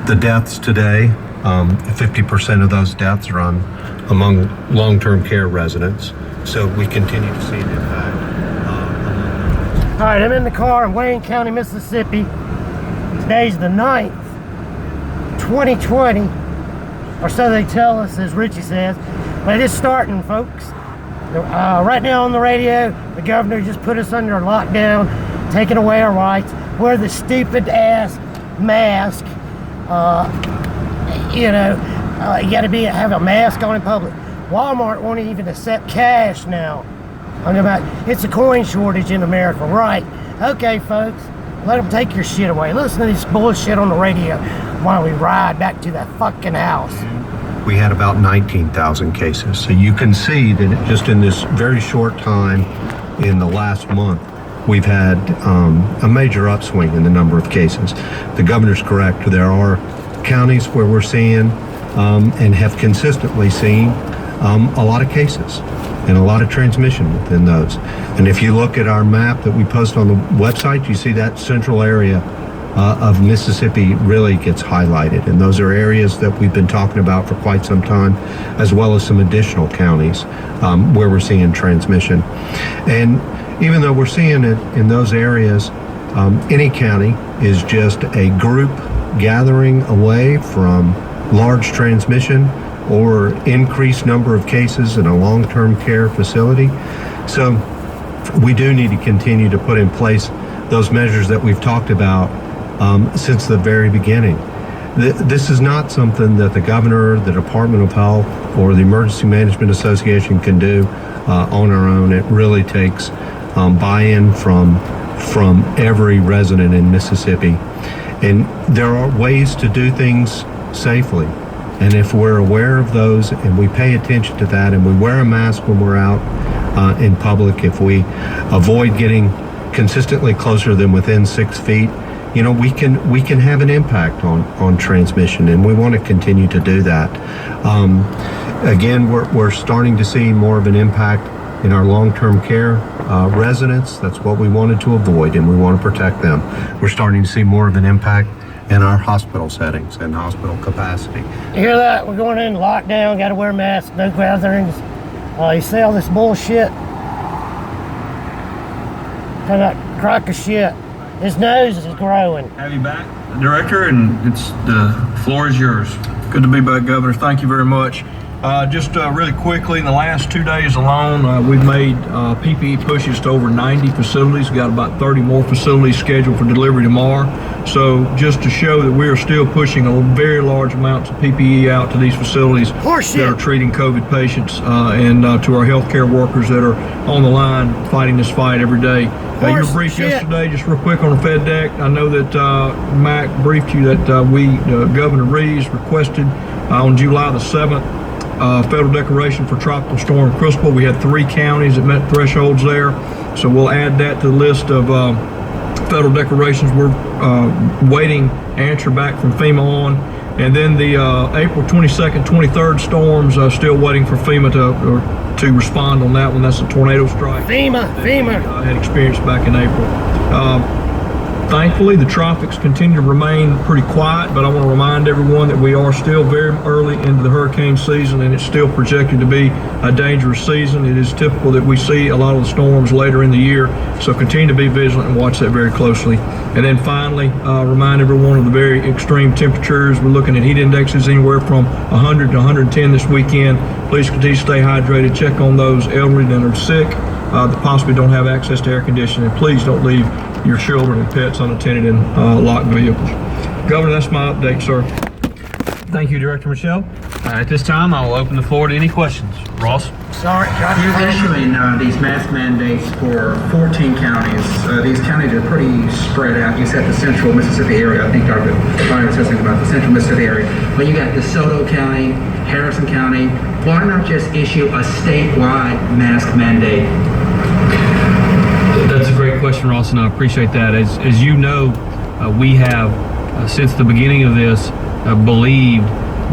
The deaths today, 50% of those deaths are among long-term care residents. So we continue to see an impact. All right, I'm in the car in Wayne County, Mississippi. Today's the 9th, 2020, or so they tell us, as Richie says. But it is starting, folks. Right now on the radio, the governor just put us under lockdown, taking away our rights. Wear the stupid ass mask. You got to have a mask on in public. Walmart won't even accept cash now. It's a coin shortage in America, right? Okay, folks, let them take your shit away. Listen to this bullshit on the radio while we ride back to that fucking house. We had about 19,000 cases. So you can see that just in this very short time in the last month, we've had a major upswing in the number of cases. The governor's correct. There are counties where we're seeing and have consistently seen a lot of cases and a lot of transmission within those. And if you look at our map that we post on the website, you see that central area of Mississippi really gets highlighted. And those are areas that we've been talking about for quite some time, as well as some additional counties where we're seeing transmission. And even though we're seeing it in those areas, any county is just a group gathering away from large transmission or increased number of cases in a long-term care facility. So we do need to continue to put in place those measures that we've talked about since the very beginning. This is not something that the governor, the Department of Health, or the Emergency Management Association can do on our own. It really takes buy-in from every resident in Mississippi. And there are ways to do things safely. And if we're aware of those and we pay attention to that and we wear a mask when we're out in public, if we avoid getting consistently closer than within 6 feet, we can have an impact on transmission, and we want to continue to do that. Again, we're starting to see more of an impact in our long-term care residents. That's what we wanted to avoid, and we want to protect them. We're starting to see more of an impact in our hospital settings and hospital capacity. You hear that? We're going in lockdown, got to wear masks, no gatherings. You see all this bullshit? Kind of that crock of shit. His nose is growing. Have you back, Director, and the floor is yours. Good to be back, Governor. Thank you very much. Just really quickly, in the last 2 days alone, we've made PPE pushes to over 90 facilities. We've got about 30 more facilities scheduled for delivery tomorrow. So just to show that we are still pushing a very large amounts of PPE out to these facilities that are treating COVID patients and to our healthcare workers that are on the line fighting this fight every day. You were briefed yesterday, just real quick on the Fed deck. I know that Mac briefed you that Governor Reeves requested on July the 7th federal declaration for Tropical Storm Crystal. We had 3 counties that met thresholds there, so we'll add that to the list of federal declarations we're waiting answer back from FEMA on. And then the April 22nd, 23rd storms, still waiting for FEMA to respond on that one. That's a tornado strike. FEMA. Had experienced back in April. Thankfully, the tropics continue to remain pretty quiet, but I want to remind everyone that we are still very early into the hurricane season, and it's still projected to be a dangerous season. It is typical that we see a lot of the storms later in the year, so continue to be vigilant and watch that very closely. And then finally, remind everyone of the very extreme temperatures. We're looking at heat indexes anywhere from 100 to 110 this weekend. Please continue to stay hydrated. Check on those elderly that are sick, that possibly don't have access to air conditioning. And please don't leave your children and pets unattended in locked vehicles. Governor, that's my update, sir. Thank you, Director Michelle. At this time, I will open the floor to any questions. Ross? Sorry, You're issuing these mask mandates for 14 counties. These counties are pretty spread out. You said the central Mississippi area. I think Dr. Fire said something about the central Mississippi area. But you got DeSoto County, Harrison County. Why not just issue a statewide mask mandate? That's a great question, Ross, and I appreciate that. As you know, we have, since the beginning of this, believed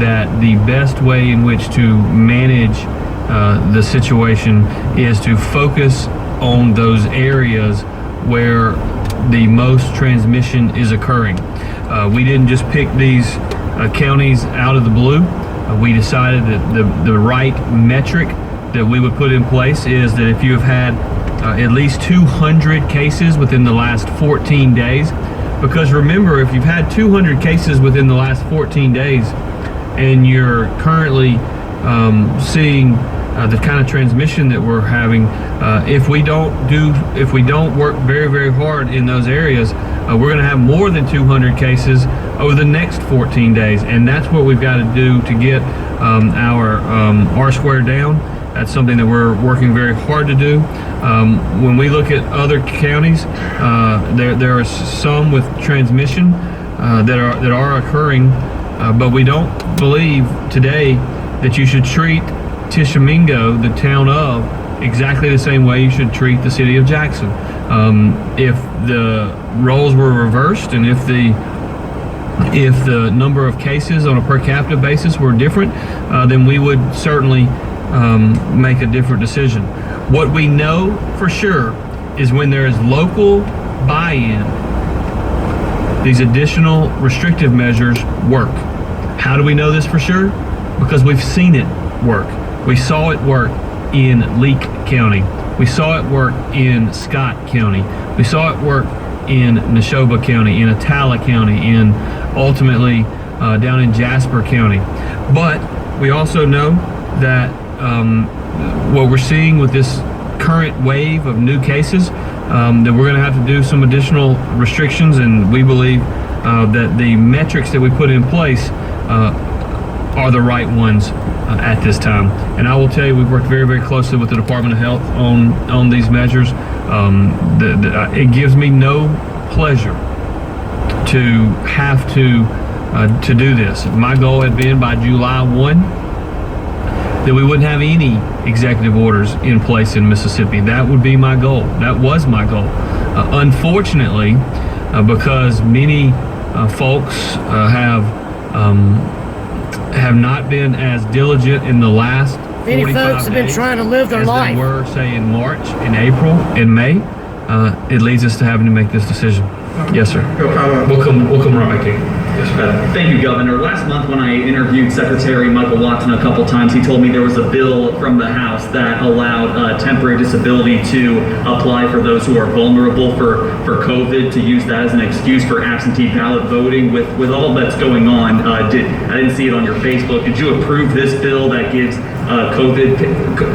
that the best way in which to manage the situation is to focus on those areas where the most transmission is occurring. We didn't just pick these counties out of the blue. We decided that the right metric that we would put in place is that if you have had at least 200 cases within the last 14 days, because remember, if you've had 200 cases within the last 14 days and you're currently seeing the kind of transmission that we're having, if we don't work very, very hard in those areas, we're going to have more than 200 cases over the next 14 days, and that's what we've got to do to get our R-square down. That's something that we're working very hard to do. When we look at other counties, there are some with transmission that are occurring, but we don't believe today that you should treat Tishomingo, the town of, exactly the same way you should treat the city of Jackson. If the roles were reversed, and if the number of cases on a per capita basis were different, then we would certainly make a different decision. What we know for sure is when there is local buy-in, these additional restrictive measures work. How do we know this for sure? Because we've seen it work. We saw it work in Leake County. We saw it work in Scott County. We saw it work in Neshoba County, in Atala County, in ultimately down in Jasper County. But we also know that what we're seeing with this current wave of new cases, that we're going to have to do some additional restrictions, and we believe that the metrics that we put in place are the right ones at this time. And I will tell you, we've worked very, very closely with the Department of Health on these measures. It gives me no pleasure to have to do this. My goal had been by July 1 that we wouldn't have any executive orders in place in Mississippi. That would be my goal. That was my goal. Unfortunately, because many folks have not been as diligent in the last 45 days. Many folks have been trying to live their life. As they were, say, in March, in April, in May. It leads us to having to make this decision. Yes, sir. We'll come right back to you. Thank you, Governor. Last month when I interviewed Secretary Michael Watson a couple times, he told me there was a bill from the House that allowed temporary disability to apply for those who are vulnerable for COVID, to use that as an excuse for absentee ballot voting. With all that's going on, I didn't see it on your Facebook. Did you approve this bill that gives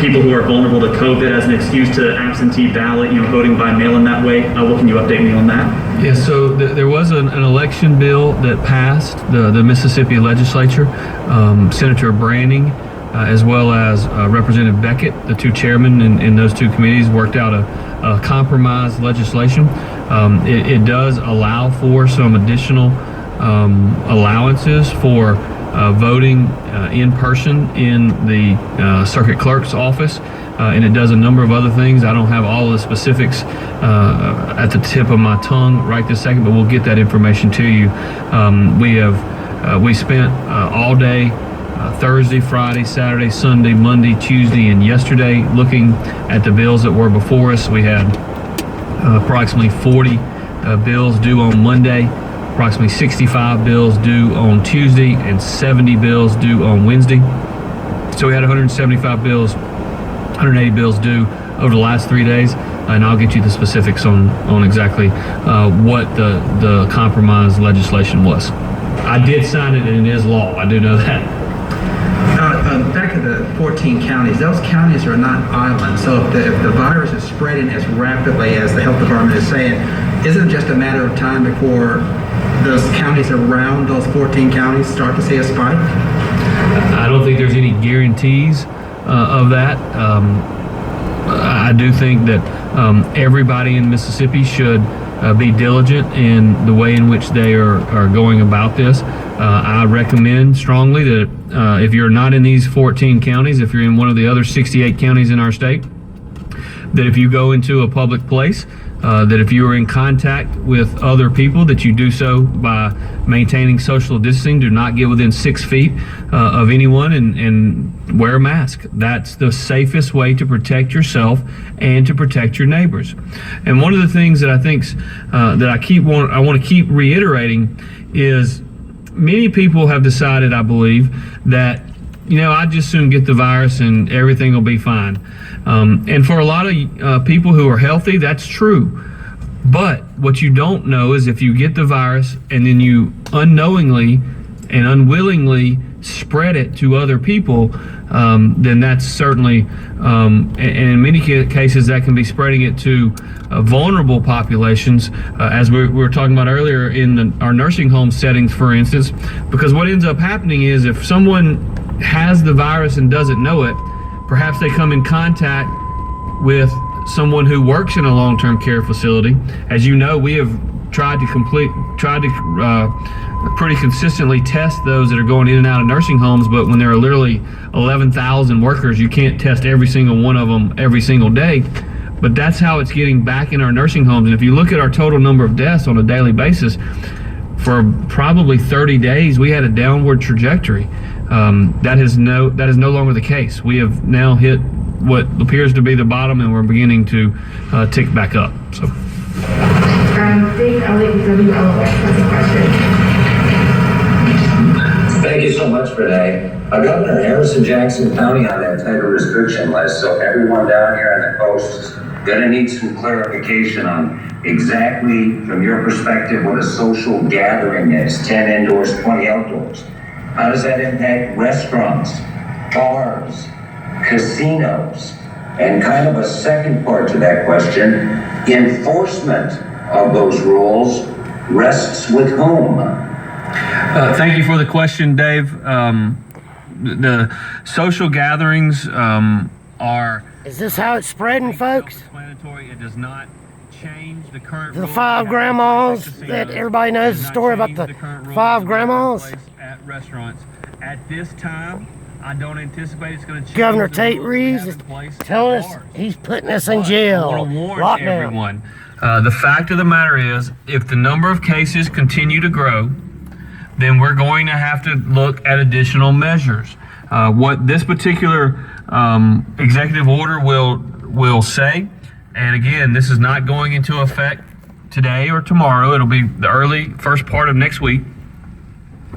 people who are vulnerable to COVID as an excuse to absentee ballot, voting by mail-in that way? What can you update me on that? Yeah, so there was an election bill that passed the Mississippi legislature. Senator Branning, as well as Representative Beckett, the two chairmen in those two committees, worked out a compromise legislation. It does allow for some additional allowances for voting in person in the circuit clerk's office. And it does a number of other things. I don't have all of the specifics at the tip of my tongue right this second, but we'll get that information to you. We spent all day Thursday, Friday, Saturday, Sunday, Monday, Tuesday, and yesterday looking at the bills that were before us. We had approximately 40 bills due on Monday, approximately 65 bills due on Tuesday, and 70 bills due on Wednesday. So we had 175 bills, 180 bills due over the last 3 days, and I'll get you the specifics on exactly what the compromise legislation was. I did sign it, and it is law. I do know that. Back to the 14 counties, those counties are not islands. So if the virus is spreading as rapidly as the health department is saying, isn't it just a matter of time before those counties around those 14 counties start to see a spike? I don't think there's any guarantees of that. I do think that everybody in Mississippi should be diligent in the way in which they are going about this. I recommend strongly that if you're not in these 14 counties, if you're in one of the other 68 counties in our state, that if you go into a public place, that if you are in contact with other people, that you do so by maintaining social distancing. Do not get within 6 feet of anyone, and wear a mask. That's the safest way to protect yourself and to protect your neighbors. And one of the things that I think that I want to keep reiterating is many people have decided, I believe, that I'd just soon get the virus and everything will be fine. And for a lot of people who are healthy, that's true. But what you don't know is if you get the virus and then you unknowingly and unwillingly spread it to other people, then that's certainly, and in many cases, that can be spreading it to vulnerable populations, as we were talking about earlier in our nursing home settings, for instance, because what ends up happening is if someone has the virus and doesn't know it, perhaps they come in contact with someone who works in a long-term care facility. As you know, we have tried to pretty consistently test those that are going in and out of nursing homes, but when there are literally 11,000 workers, you can't test every single one of them every single day. But that's how it's getting back in our nursing homes. And if you look at our total number of deaths on a daily basis, for probably 30 days, we had a downward trajectory. That is no longer the case. We have now hit what appears to be the bottom, and we're beginning to tick back up. So, Dave Elliott, WLOX has a question. Thank you so much for that. Governor Harrison, Jackson County on that type of restriction list, so everyone down here on the coast is gonna need some clarification on exactly, from your perspective, what a social gathering is. 10 indoors, 20 outdoors. How does that impact restaurants, bars, casinos? And kind of a second part to that question, enforcement of those rules rests with whom? Thank you for the question, Dave. The social gatherings are... Is this how it's spreading, folks? Self-explanatory. It does not change the current The rules. five grandmas that everybody knows the story about the five grandmas. At restaurants. At this time, I don't anticipate it's going to change. Governor the Tate rules we Reeves have is in place telling at us bars. he's putting us in jail. I want to warn Lockdown. everyone. The fact of the matter is, if the number of cases continue to grow, then we're going to have to look at additional measures. What this particular executive order will say, and again, this is not going into effect today or tomorrow. It'll be the early first part of next week.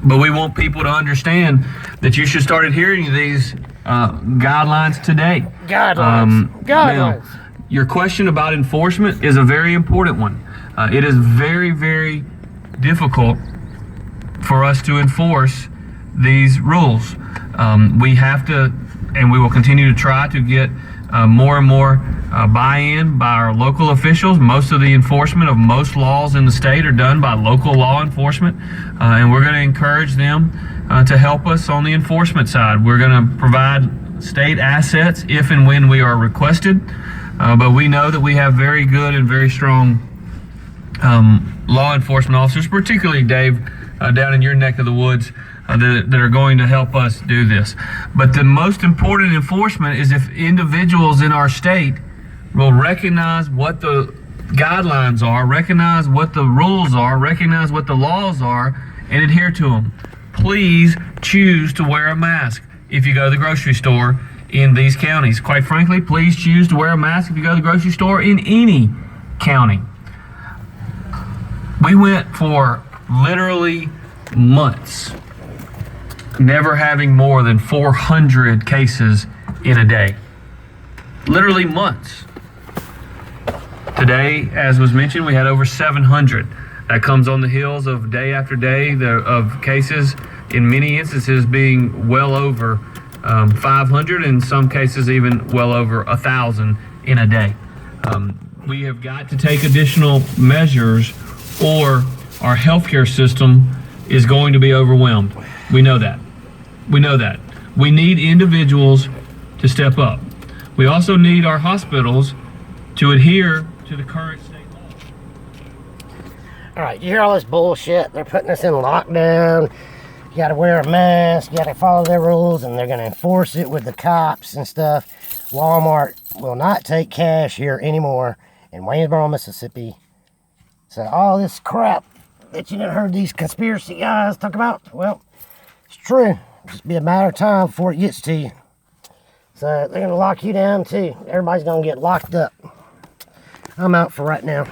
But we want people to understand that you should start adhering to these guidelines today. Guidelines. Now, your question about enforcement is a very important one. It is very, very difficult for us to enforce these rules. We have to, and we will continue to try to get more and more buy-in by our local officials. Most of the enforcement of most laws in the state are done by local law enforcement, and we're going to encourage them to help us on the enforcement side. We're going to provide state assets if and when we are requested, but we know that we have very good and very strong law enforcement officers, particularly Dave, down in your neck of the woods, that are going to help us do this. But the most important enforcement is if individuals in our state will recognize what the guidelines are, recognize what the rules are, recognize what the laws are, and adhere to them. Please choose to wear a mask if you go to the grocery store in these counties. Quite frankly, please choose to wear a mask if you go to the grocery store in any county. We went for literally months never having more than 400 cases in a day. Literally months. Today, as was mentioned, we had over 700. That comes on the heels of day after day of cases, in many instances being well over 500, in some cases even well over 1,000 in a day. We have got to take additional measures, or our healthcare system is going to be overwhelmed. We know that. We know that. We need individuals to step up. We also need our hospitals to adhere to the current state law. All right, you hear all this bullshit? They're putting us in lockdown. You gotta wear a mask, you gotta follow their rules, and they're gonna enforce it with the cops and stuff. Walmart will not take cash here anymore in Waynesboro, Mississippi. So all this crap that you done heard these conspiracy guys talk about, well, it's true. It'll just be a matter of time before it gets to you. So they're gonna lock you down too. Everybody's gonna get locked up. I'm out for right now.